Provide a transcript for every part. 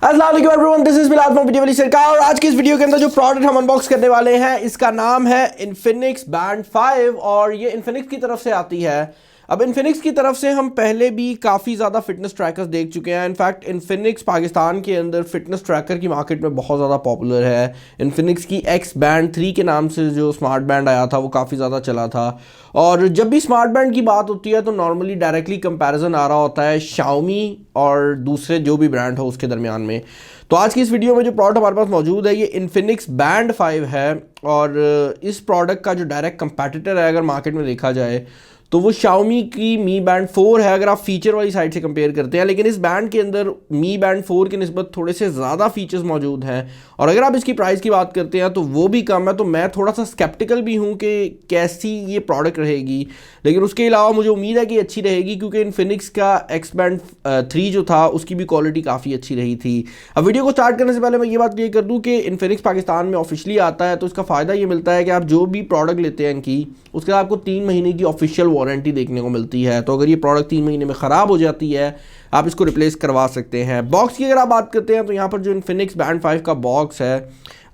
अस्सलाम वालेकुम everyone, this is Bilal from VideoWaliSarkar। और आज की इस वीडियो के अंदर जो प्रोडक्ट हम अनबॉक्स करने वाले हैं इसका नाम है Infinix Band 5 और ये Infinix की तरफ से आती है। अब Infinix की तरफ से हम पहले भी काफ़ी ज़्यादा फिटनेस ट्रैकर्स देख चुके हैं। इनफैक्ट Infinix पाकिस्तान के अंदर फिटनेस ट्रैकर की मार्केट में बहुत ज़्यादा पॉपुलर है। Infinix की XB03 के नाम से जो स्मार्ट बैंड आया था वो काफ़ी ज़्यादा चला था। और जब भी स्मार्ट बैंड की बात होती है तो नॉर्मली डायरेक्टली कंपैरिजन आ रहा होता है xiaomi और दूसरे जो भी ब्रांड हो उसके दरमियान में। तो आज की इस वीडियो में जो प्रोडक्ट हमारे पास मौजूद है ये Infinix Band 5 है। और इस प्रोडक्ट का जो डायरेक्ट कंपैटिटर है अगर मार्केट में देखा जाए तो वो xiaomi की Mi Band 4 है अगर आप फीचर वाली साइड से कंपेयर करते हैं। लेकिन इस बैंड के अंदर Mi Band 4 की निस्बत थोड़े से ज़्यादा फीचर्स मौजूद हैं और अगर आप इसकी प्राइस की बात करते हैं तो वो भी कम है। तो मैं थोड़ा सा स्केप्टिकल भी हूँ कि कैसी ये प्रोडक्ट रहेगी, लेकिन उसके अलावा मुझे उम्मीद है कि अच्छी रहेगी क्योंकि Infinix का XB03 जो था उसकी भी क्वालिटी काफ़ी अच्छी रही थी। अब वीडियो को स्टार्ट करने से पहले मैं ये बात क्लियर कर दूँ कि Infinix पाकिस्तान में ऑफिशियली आता है तो इसका फ़ायदा ये मिलता है कि आप जो भी प्रोडक्ट लेते हैं इनकी उसके बाद आपको 3 महीने की ऑफिशियल वारंटी देखने को मिलती है। तो अगर ये प्रोडक्ट 3 महीने में ख़राब हो जाती है आप इसको रिप्लेस करवा सकते हैं। बॉक्स की अगर आप बात करते हैं तो यहाँ पर जो Infinix Band 5 का बॉक्स है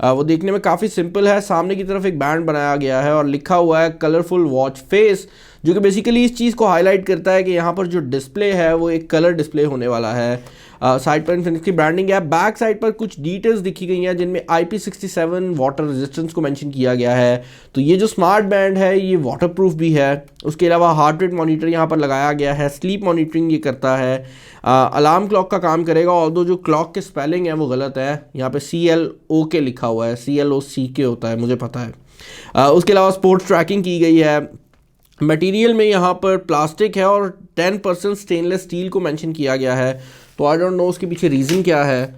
वो देखने में काफ़ी सिंपल है। सामने की तरफ एक बैंड बनाया गया है और लिखा हुआ है कलरफुल वॉच फेस, जो कि बेसिकली इस चीज़ को हाईलाइट करता है कि यहाँ पर जो डिस्प्ले है वो एक कलर डिस्प्ले होने वाला है। साइड पर Infinix की ब्रांडिंग है। बैक साइड पर कुछ डिटेल्स दिखी गई हैं जिनमें IP67 वाटर रेजिस्टेंस को मेंशन किया गया है। तो ये जो स्मार्ट बैंड है ये वाटरप्रूफ भी है। उसके अलावा हार्ट रेट मॉनिटर यहाँ पर लगाया गया है, स्लीप मॉनिटरिंग ये करता है, अलार्म क्लॉक का काम करेगा। ऑल्दो जो क्लॉक के स्पेलिंग है वो गलत है, यहाँ पे CLOK लिखा हुआ है, CLOCK होता है मुझे पता है। उसके अलावा स्पोर्ट्स ट्रैकिंग की गई है। मटेरियल में यहाँ पर प्लास्टिक है और 10% स्टेनलेस स्टील को मेंशन किया गया है। तो आई डोंट नो उसके पीछे रीज़न क्या है।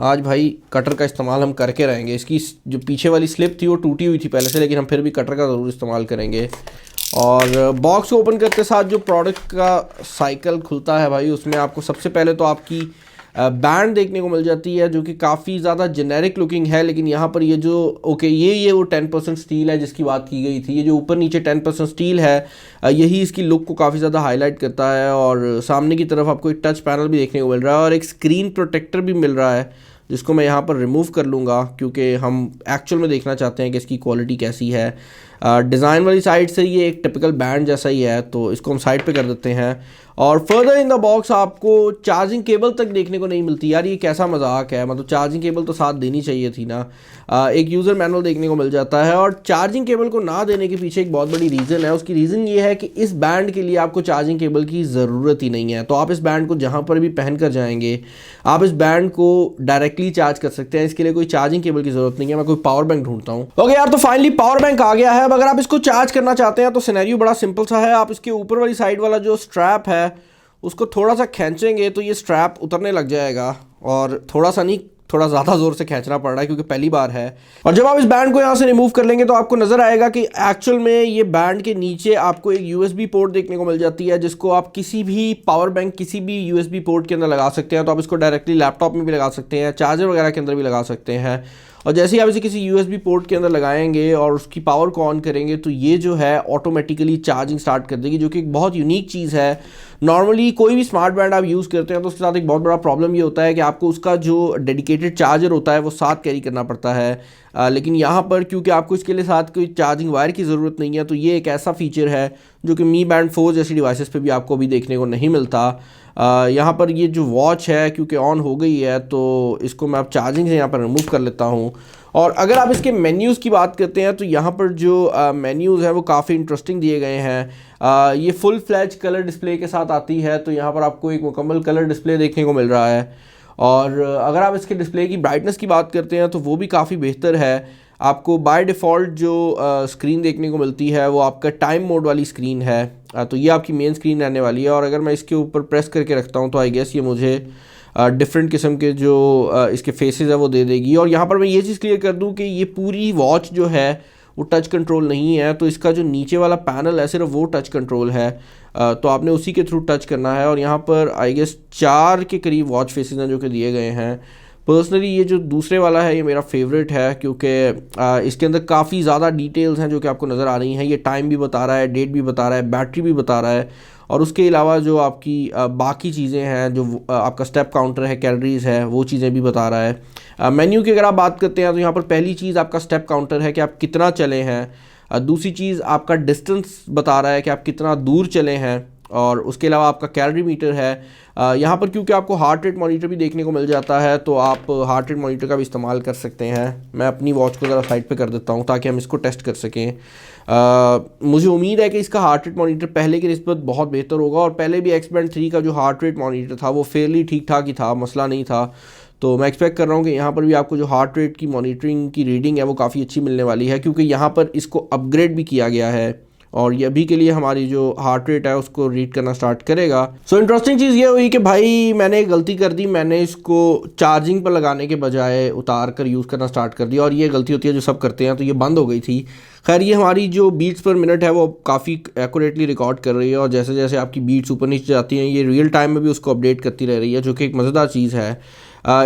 आज भाई कटर का इस्तेमाल हम करके रहेंगे। इसकी जो पीछे वाली स्लिप थी वो टूटी हुई थी पहले से, लेकिन हम फिर भी कटर का ज़रूर इस्तेमाल करेंगे। और बॉक्स को ओपन करते साथ जो प्रोडक्ट का साइकिल खुलता है भाई उसमें आपको सबसे पहले तो आपकी बैंड देखने को मिल जाती है जो कि काफ़ी ज़्यादा जेनेरिक लुकिंग है। लेकिन यहाँ पर ये जो ये वो 10% स्टील है जिसकी बात की गई थी। ये जो ऊपर नीचे 10% स्टील है यही इसकी लुक को काफ़ी ज़्यादा हाईलाइट करता है। और सामने की तरफ आपको एक टच पैनल भी देखने को मिल रहा है और एक स्क्रीन प्रोटेक्टर भी मिल रहा है जिसको मैं यहाँ पर रिमूव कर लूँगा क्योंकि हम एक्चुअल में देखना चाहते हैं कि इसकी क्वालिटी कैसी है। डिज़ाइन वाली साइड से ये एक टिपिकल बैंड जैसा ही है तो इसको हम साइड पे कर देते हैं। और फर्दर इन द बॉक्स आपको चार्जिंग केबल तक देखने को नहीं मिलती। यार ये कैसा मजाक है, मतलब चार्जिंग केबल तो साथ देनी चाहिए थी ना। एक यूज़र मैनुअल देखने को मिल जाता है और चार्जिंग केबल को ना देने के पीछे एक बहुत बड़ी रीज़न है। उसकी रीज़न ये है कि इस बैंड के लिए आपको चार्जिंग केबल की ज़रूरत ही नहीं है। तो आप इस बैंड को जहाँ पर भी पहन कर जाएंगे आप इस बैंड को डायरेक्टली चार्ज कर सकते हैं। इसके लिए कोई चार्जिंग केबल की ज़रूरत नहीं है। मैं कोई पावर बैंक ढूंढता हूँ। ओके यार, तो फाइनली पावर बैंक आ गया है। अब अगर आप इसको चार्ज करना चाहते हैं तो सिनेरियो बड़ा सिंपल सा है। आप इसके ऊपर वाली साइड वाला जो स्ट्रैप है उसको थोड़ा सा खींचेंगे तो ये स्ट्रैप उतरने लग जाएगा। और थोड़ा सा नहीं, थोड़ा ज़्यादा ज़ोर से खींचना पड़ रहा है क्योंकि पहली बार है। और जब आप इस बैंड को यहाँ से रिमूव कर लेंगे तो आपको नज़र आएगा कि एक्चुअल में ये बैंड के नीचे आपको एक USB पोर्ट देखने को मिल जाती है जिसको आप किसी भी पावर बैंक किसी भी USB पोर्ट के अंदर लगा सकते हैं। तो आप इसको डायरेक्टली लैपटॉप में भी लगा सकते हैं, चार्जर वगैरह के अंदर भी लगा सकते हैं। और जैसे ही आप इसे किसी USB पोर्ट के अंदर लगाएंगे और उसकी पावर को ऑन करेंगे तो ये जो है ऑटोमेटिकली चार्जिंग स्टार्ट कर देगी, जो कि एक बहुत यूनिक चीज़ है। नॉर्मली कोई भी स्मार्ट बैंड आप यूज़ करते हैं तो उसके साथ एक बहुत बड़ा प्रॉब्लम ये होता है कि आपको उसका जो डेडिकेटेड चार्जर होता है वो साथ कैरी करना पड़ता है। लेकिन यहाँ पर क्योंकि आपको इसके लिए साथ कोई चार्जिंग वायर की ज़रूरत नहीं है तो ये एक ऐसा फीचर है जो कि Mi Band 4 जैसी डिवाइसेस पे भी आपको अभी देखने को नहीं मिलता। यहाँ पर ये जो वॉच है क्योंकि ऑन हो गई है तो इसको मैं अब चार्जिंग से यहाँ पर रिमूव कर लेता हूँ। और अगर आप इसके मेन्यूज़ की बात करते हैं तो यहाँ पर जो मेन्यूज़ हैं वो काफ़ी इंटरेस्टिंग दिए गए हैं। ये फुल फ्लैज कलर डिस्प्ले के साथ आती है तो यहाँ पर आपको एक मुकम्मल कलर डिस्प्ले देखने को मिल रहा है। और अगर आप इसके डिस्प्ले की ब्राइटनेस की बात करते हैं तो वो भी काफ़ी बेहतर है। आपको बाय डिफ़ॉल्ट जो स्क्रीन देखने को मिलती है वो आपका टाइम मोड वाली स्क्रीन है। तो ये आपकी मेन स्क्रीन रहने वाली है। और अगर मैं इसके ऊपर प्रेस करके रखता हूँ तो आई गेस ये मुझे डिफरेंट किस्म के जो इसके फेसेस है वो दे देगी। और यहाँ पर मैं ये चीज़ क्लियर कर दूँ कि ये पूरी वॉच जो है वो टच कंट्रोल नहीं है। तो इसका जो नीचे वाला पैनल है सिर्फ वो टच कंट्रोल है। तो आपने उसी के थ्रू टच करना है। और यहाँ पर आई गेस 4 के करीब वॉच फेसेस हैं जो कि दिए गए हैं। पर्सनली ये जो दूसरे वाला है ये मेरा फेवरेट है क्योंकि इसके अंदर काफ़ी ज़्यादा डिटेल्स हैं जो कि आपको नज़र आ रही हैं। ये टाइम भी बता रहा है, डेट भी बता रहा है, बैटरी भी बता रहा है और उसके अलावा जो आपकी बाकी चीज़ें हैं, जो आपका स्टेप काउंटर है, कैलोरीज है, वो चीज़ें भी बता रहा है। मेन्यू की अगर आप बात करते हैं तो यहाँ पर पहली चीज़ आपका स्टेप काउंटर है कि आप कितना चले हैं। दूसरी चीज़ आपका डिस्टेंस बता रहा है कि आप कितना दूर चले हैं, और उसके अलावा आपका कैलोरी मीटर है। यहाँ पर क्योंकि आपको हार्ट रेट मॉनिटर भी देखने को मिल जाता है तो आप हार्ट रेट मॉनिटर का भी इस्तेमाल कर सकते हैं। मैं अपनी वॉच को ज़रा साइड पे कर देता हूँ ताकि हम इसको टेस्ट कर सकें। मुझे उम्मीद है कि इसका हार्ट रेट मॉनिटर पहले की निस्बत बहुत बेहतर होगा, और पहले भी एक्स बैंड 3 का जो हार्ट रेट मॉनिटर था वो फेयरली ठीक ठाक ही था, मसला नहीं था। तो मैं एक्सपेक्ट कर रहा हूँ कि यहाँ पर भी आपको जो हार्ट रेट की मॉनिटरिंग की रीडिंग है वो काफ़ी अच्छी मिलने वाली है, क्योंकि यहाँ पर इसको अपग्रेड भी किया गया है और ये अभी के लिए हमारी जो हार्ट रेट है उसको रीड करना स्टार्ट करेगा। सो इंटरेस्टिंग चीज़ ये हुई कि भाई मैंने एक गलती कर दी, मैंने इसको चार्जिंग पर लगाने के बजाय उतार कर यूज़ करना स्टार्ट कर दिया, और ये गलती होती है जो सब करते हैं, तो ये बंद हो गई थी। खैर ये हमारी जो बीट्स पर मिनट है वो काफ़ी एक्यूरेटली रिकॉर्ड कर रही है, और जैसे जैसे आपकी बीट्स ऊपर नीचे जाती हैं ये रियल टाइम में भी उसको अपडेट करती रह रही है, जो कि एक मज़ेदार चीज़ है।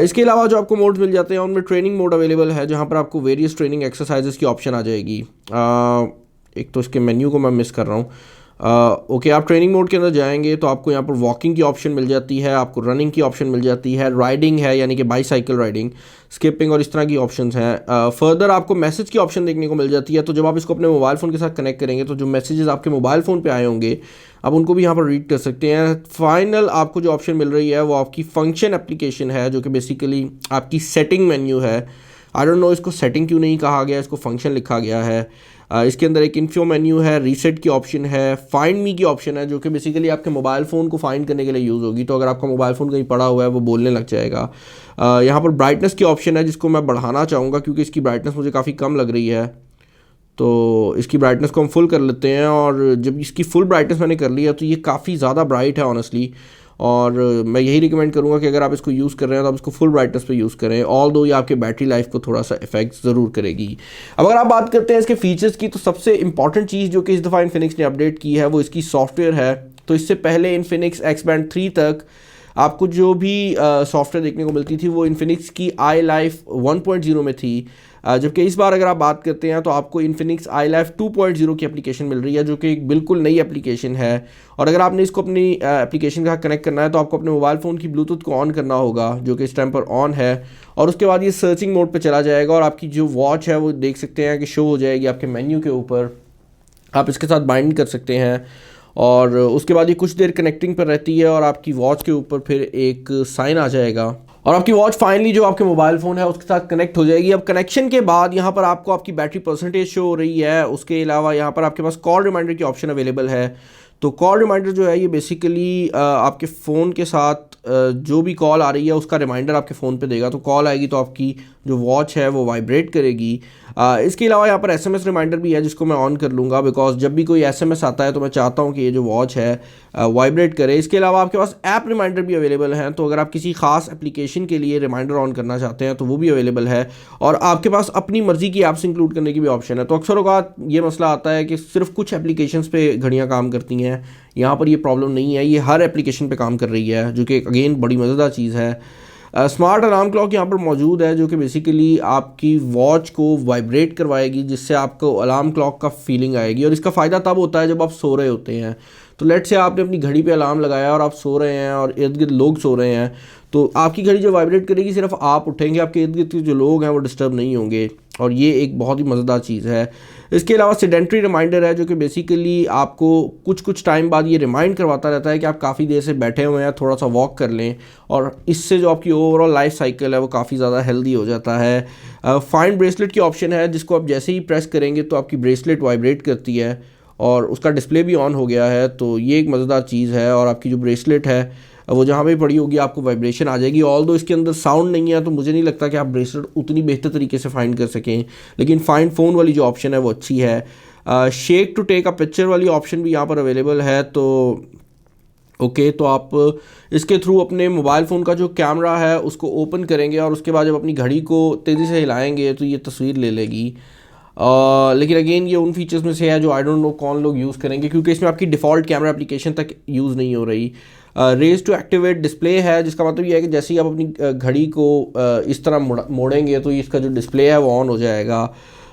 इसके अलावा जो आपको मोड्स मिल जाते हैं उनमें ट्रेनिंग मोड अवेलेबल है, जहाँ पर आपको वेरियस ट्रेनिंग एक्सरसाइजेस की ऑप्शन आ जाएगी। एक तो इसके मेन्यू को मैं मिस कर रहा हूँ। ओके, आप ट्रेनिंग मोड के अंदर जाएंगे तो आपको यहाँ पर वॉकिंग की ऑप्शन मिल जाती है, आपको रनिंग की ऑप्शन मिल जाती है, राइडिंग है यानी कि बाईसाइकिल राइडिंग, स्किपिंग और इस तरह की ऑप्शंस हैं। फर्दर आपको मैसेज की ऑप्शन देखने को मिल जाती है, तो जब आप इसको अपने मोबाइल फ़ोन के साथ कनेक्ट करेंगे तो जो मैसेजेस आपके मोबाइल फ़ोन पे आए होंगे आप उनको भी यहाँ पर रीड कर सकते हैं। फाइनल आपको जो ऑप्शन मिल रही है वो आपकी फंक्शन एप्लीकेशन है, जो कि बेसिकली आपकी सेटिंग मेन्यू है। आई डोंट नो इसको सेटिंग क्यों नहीं कहा गया, इसको फंक्शन लिखा गया है। इसके अंदर एक इन्फो मेन्यू है, रीसेट की ऑप्शन है, फाइंड मी की ऑप्शन है, जो कि बेसिकली आपके मोबाइल फ़ोन को फाइंड करने के लिए यूज़ होगी। तो अगर आपका मोबाइल फ़ोन कहीं पड़ा हुआ है वो बोलने लग जाएगा। यहाँ पर ब्राइटनेस की ऑप्शन है जिसको मैं बढ़ाना चाहूँगा क्योंकि इसकी ब्राइटनेस मुझे काफ़ी कम लग रही है, तो इसकी ब्राइटनेस को हम फुल कर लेते हैं। और जब इसकी फुल ब्राइटनेस मैंने कर ली है तो ये काफ़ी ज़्यादा ब्राइट है ऑनेस्टली, और मैं यही रिकमेंड करूँगा कि अगर आप इसको यूज़ कर रहे हैं तो आप इसको फुल ब्राइटनेस पे यूज़ करें, ऑल दो ये आपके बैटरी लाइफ को थोड़ा सा इफेक्ट ज़रूर करेगी। अब अगर आप बात करते हैं इसके फीचर्स की, तो सबसे इंपॉर्टेंट चीज़ जो कि इस दफ़ा इन्फिनिक्स ने अपडेट की है वो इसकी सॉफ्टवेयर है। तो इससे पहले इन्फिनिक्स एक्स बैंड 3 तक आपको जो भी सॉफ्टवेयर देखने को मिलती थी वो इन्फिनिक्स की आई लाइफ 1.0 में थी, जबकि इस बार अगर आप बात करते हैं तो आपको इन्फिनिक्स आई लाइफ 2.0 की एप्लीकेशन मिल रही है, जो कि एक बिल्कुल नई एप्लीकेशन है। और अगर आपने इसको अपनी एप्लीकेशन के साथ कनेक्ट करना है तो आपको अपने मोबाइल फ़ोन की ब्लूटूथ को ऑन करना होगा, जो कि इस टाइम पर ऑन है, और उसके बाद ये सर्चिंग मोड पर चला जाएगा और आपकी जो वॉच है वो देख सकते हैं कि शो हो जाएगी आपके मेन्यू के ऊपर। आप इसके साथ बाइंड कर सकते हैं, और उसके बाद ये कुछ देर कनेक्टिंग पर रहती है और आपकी वॉच के ऊपर फिर एक साइन आ जाएगा और आपकी वॉच फाइनली जो आपके मोबाइल फ़ोन है उसके साथ कनेक्ट हो जाएगी। अब कनेक्शन के बाद यहाँ पर आपको आपकी बैटरी परसेंटेज शो हो रही है। उसके अलावा यहाँ पर आपके पास कॉल रिमाइंडर की ऑप्शन अवेलेबल है। तो कॉल रिमाइंडर जो है ये बेसिकली आपके फ़ोन के साथ जो भी कॉल आ रही है उसका रिमाइंडर आपके फ़ोन पे देगा। तो कॉल आएगी तो आपकी जो वॉच है वो वाइब्रेट करेगी। इसके अलावा यहाँ पर एसएमएस रिमाइंडर भी है जिसको मैं ऑन कर लूँगा, बिकॉज जब भी कोई एसएमएस आता है तो मैं चाहता हूँ कि ये जो वॉच है वाइब्रेट करे। इसके अलावा आपके पास ऐप रिमाइंडर भी अवेलेबल हैं, तो अगर आप किसी खास एप्लीकेशन के लिए रिमाइंडर ऑन करना चाहते हैं तो वो भी अवेलेबल है, और आपके पास अपनी मर्ज़ी की ऐप्स इंक्लूड करने की भी ऑप्शन है। तो अक्सर औक़ात ये मसला आता है कि सिर्फ कुछ एप्लीकेशंस पे घड़ियाँ काम करती हैं, यहाँ पर ये प्रॉब्लम नहीं है, ये हर एप्लीकेशन पे काम कर रही है, जो कि अगेन बड़ी मज़ेदार चीज़ है। स्मार्ट अलार्म क्लॉक यहाँ पर मौजूद है, जो कि बेसिकली आपकी वॉच को वाइब्रेट करवाएगी, जिससे आपको अलार्म क्लॉक का फीलिंग आएगी। और इसका फ़ायदा तब होता है जब आप सो रहे होते हैं। तो लेट से आपने अपनी घड़ी पे अलार्म लगाया और आप सो रहे हैं और इर्द गिर्द लोग सो रहे हैं, तो आपकी घड़ी जो वाइब्रेट करेगी सिर्फ आप उठेंगे, आपके इर्द गिर्द के जो लोग हैं वो डिस्टर्ब नहीं होंगे, और ये एक बहुत ही मज़ेदार चीज़ है। इसके अलावा सेडेंटरी रिमाइंडर है, जो कि बेसिकली आपको कुछ टाइम बाद ये रिमाइंड करवाता रहता है कि आप काफ़ी देर से बैठे हुए हैं, थोड़ा सा वॉक कर लें, और इससे जो आपकी ओवरऑल लाइफ साइकिल है वो काफ़ी ज़्यादा हेल्दी हो जाता है। फाइंड ब्रेसलेट की ऑप्शन है, जिसको आप जैसे ही प्रेस करेंगे तो आपकी ब्रेसलेट वाइब्रेट करती है और उसका डिस्प्ले भी ऑन हो गया है। तो ये एक मज़ेदार चीज़ है, और आपकी जो ब्रेसलेट है वो जहाँ पे पड़ी होगी आपको वाइब्रेशन आ जाएगी। ऑल दो इसके अंदर साउंड नहीं है तो मुझे नहीं लगता कि आप ब्रेसलेट उतनी बेहतर तरीके से फाइंड कर सकें, लेकिन फाइंड फ़ोन वाली जो ऑप्शन है वो अच्छी है। Shake to take a picture वाली ऑप्शन भी यहाँ पर अवेलेबल है। तो ओके, तो आप इसके थ्रू अपने मोबाइल फ़ोन का जो कैमरा है उसको ओपन करेंगे और उसके बाद जब अपनी घड़ी को तेज़ी से हिलाएंगे तो ये तस्वीर ले लेगी। लेकिन अगेन ये उन फीचर्स में से है जो आई डोंट नो कौन लोग यूज़ करेंगे, क्योंकि इसमें आपकी डिफ़ॉल्ट कैमरा एप्लीकेशन तक यूज़ नहीं हो रही। रेज टू एक्टिवेट डिस्प्ले है, जिसका मतलब ये है कि जैसे ही आप अपनी घड़ी को इस तरह मोड़ेंगे तो इसका जो डिस्प्ले है वो ऑन हो जाएगा।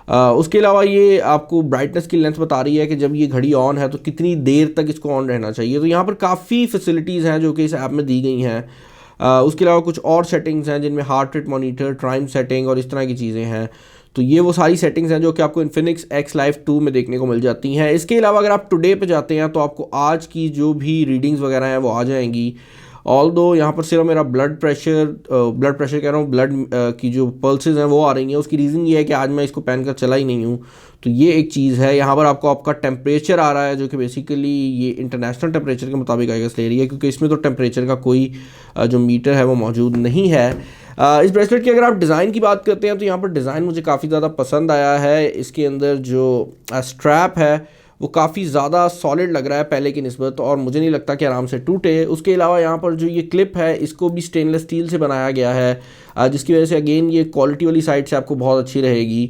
उसके अलावा ये आपको ब्राइटनेस की लेंथ बता रही है कि जब ये घड़ी ऑन है तो कितनी देर तक इसको ऑन रहना चाहिए। तो यहाँ पर काफ़ी फैसिलिटीज़ हैं जो कि इस ऐप में दी गई हैं। उसके अलावा कुछ और सेटिंग्स हैं जिनमें heart rate monitor, time setting और इस तरह की चीज़ें हैं। तो ये वो सारी सेटिंग्स हैं जो कि आपको इन्फिनिक्स X Live 2 में देखने को मिल जाती हैं। इसके अलावा अगर आप टुडे पे जाते हैं तो आपको आज की जो भी रीडिंग्स वगैरह हैं वो आ जाएंगी। ऑल दो यहाँ पर सिर्फ मेरा ब्लड प्रेशर कह रहा हूँ, ब्लड की जो पल्सेस हैं वो आ रही हैं। उसकी रीज़न ये है कि आज मैं इसको पहन कर चला ही नहीं हूँ। तो ये एक चीज़ है। यहाँ पर आपको आपका टेम्परेचर आ रहा है जो कि बेसिकली ये इंटरनेशनल टेम्परेचर के मुताबिक आई गेस ले रही है, क्योंकि इसमें तो टेम्परेचर का कोई जो मीटर है वो मौजूद नहीं है। इस ब्रेसलेट की अगर आप डिज़ाइन की बात करते हैं तो यहाँ पर डिज़ाइन मुझे काफ़ी ज़्यादा पसंद आया है। इसके अंदर जो स्ट्रैप है वो काफ़ी ज़्यादा सॉलिड लग रहा है पहले की निस्बत, और मुझे नहीं लगता कि आराम से टूटे। उसके अलावा यहाँ पर जो ये क्लिप है इसको भी स्टेनलेस स्टील से बनाया गया है, जिसकी वजह से अगेन ये क्वालिटी वाली साइड से आपको बहुत अच्छी रहेगी।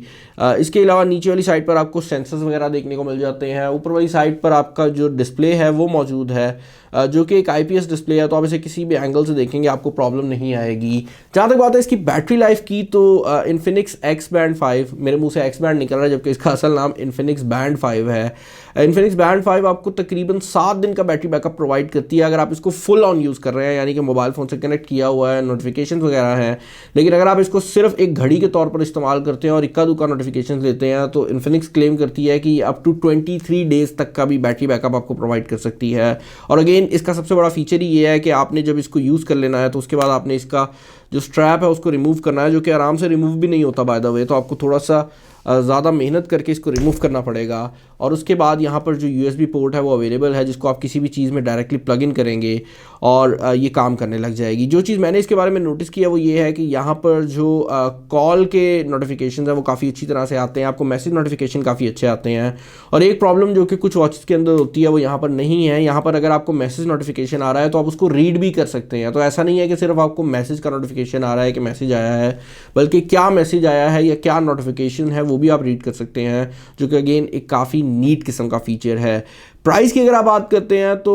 इसके अलावा नीचे वाली साइड पर आपको सेंसर्स वगैरह देखने को मिल जाते हैं। ऊपर वाली साइड पर आपका जो डिस्प्ले है वो मौजूद है, जो कि एक IPS डिस्प्ले है, तो आप इसे किसी भी एंगल से देखेंगे आपको प्रॉब्लम नहीं आएगी। जहाँ तक बात है इसकी बैटरी लाइफ की, तो इन्फिनिक्स X Band 5, मेरे मुंह से X Band निकल रहा है जबकि इसका असल नाम इन्फिनिक्स Band 5 है। इन्फिनिक्स Band 5 आपको तकरीबन 7 दिन का बैटरी बैकअप प्रोवाइड करती है अगर आप इसको फुल ऑन यूज़ कर रहे हैं, यानी कि मोबाइल फ़ोन से कनेक्ट किया हुआ है, नोटिफिकेशन वगैरह हैं। लेकिन अगर आप इसको सिर्फ एक घड़ी के तौर पर इस्तेमाल करते हैं और इक्का दुक्का नोटिफिकेशन लेते हैं तो इन्फिनिक्स क्लेम करती है कि अप टू 23 डेज़ तक का भी बैटरी बैकअप आपको प्रोवाइड कर सकती है। और अगेन इसका सबसे बड़ा फीचर ही ये है कि आपने जब इसको यूज़ कर लेना है तो उसके बाद आपने इसका जो स्ट्रैप है उसको रिमूव करना है, जो कि आराम से रिमूव भी नहीं होता बाय द वे। तो आपको थोड़ा सा ज़्यादा मेहनत करके इसको रिमूव करना पड़ेगा। और उसके बाद यहाँ पर जो USB पोर्ट है वो अवेलेबल है, जिसको आप किसी भी चीज़ में डायरेक्टली प्लग इन करेंगे और ये काम करने लग जाएगी। जो चीज़ मैंने इसके बारे में नोटिस किया वो ये है कि यहाँ पर जो कॉल के नोटिफिकेशन है वो काफ़ी अच्छी तरह से आते हैं, आपको मैसेज नोटिफिकेशन काफ़ी अच्छे आते हैं। और एक प्रॉब्लम जो कि कुछ वॉचेस के अंदर होती है वो यहाँ पर नहीं है। यहाँ पर अगर आपको मैसेज नोटिफिकेशन आ रहा है तो आप उसको रीड भी कर सकते हैं। तो ऐसा नहीं है कि सिर्फ आपको मैसेज का नोटिफिकेशन आ रहा है कि मैसेज आया है, बल्कि क्या मैसेज आया है या क्या नोटिफिकेशन है वो भी आप रीड कर सकते हैं, जो कि अगेन एक काफ़ी नीट किस्म का फीचर है। प्राइस की अगर आप बात करते हैं तो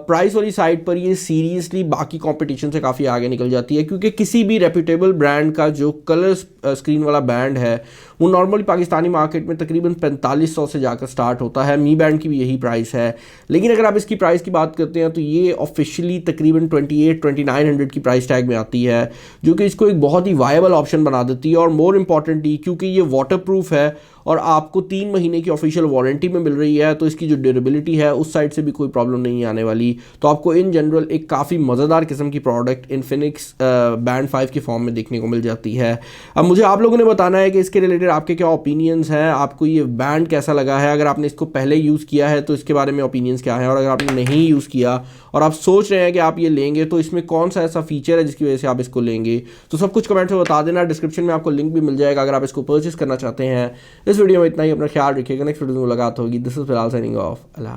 प्राइस वाली साइड पर ये सीरियसली बाकी कंपटीशन से काफ़ी आगे निकल जाती है, क्योंकि किसी भी रेप्यूटेबल ब्रांड का जो कलर स्क्रीन वाला बैंड है वो नॉर्मली पाकिस्तानी मार्केट में तकरीबन 4500 से जाकर स्टार्ट होता है। मी बैंड की भी यही प्राइस है। लेकिन अगर आप इसकी प्राइस की बात करते हैं तो ये ऑफिशियली तकरीबन 2900 की प्राइस टैग में आती है, जो कि इसको एक बहुत ही वायबल ऑप्शन बना देती है। और मोर इम्पॉर्टेंटली क्योंकि ये वाटर प्रूफ है और आपको 3 महीने की ऑफिशियल वारंटी में मिल रही है, तो इसकी जो ड्यूरेबिलिटी है उस साइड से भी कोई प्रॉब्लम नहीं आने वाली। तो आपको इन जनरल एक काफ़ी मज़ेदार किस्म की प्रोडक्ट इन्फिनिक्स बैंड 5 के फॉर्म में देखने को मिल जाती है। अब मुझे आप लोगों ने बताना है कि इसके रिलेटेड आपके क्या ओपिनियंस हैं, आपको ये बैंड कैसा लगा है। अगर आपने इसको पहले यूज़ किया है तो इसके बारे में ओपिनियंस क्या है, और अगर आपने नहीं यूज़ किया और आप सोच रहे हैं कि आप ये लेंगे तो इसमें कौन सा ऐसा फीचर है जिसकी वजह से आप इसको लेंगे, तो सब कुछ कमेंट में बता देना। डिस्क्रिप्शन में आपको लिंक भी मिल जाएगा अगर आप इसको परचेस करना चाहते हैं। इस वीडियो में इतना ही, अपना ख्याल रखिएगा। नेक्स्ट वीडियो में मुलाकात होगी। दिस इज फिलहाल साइनिंग ऑफ। अल्लाह।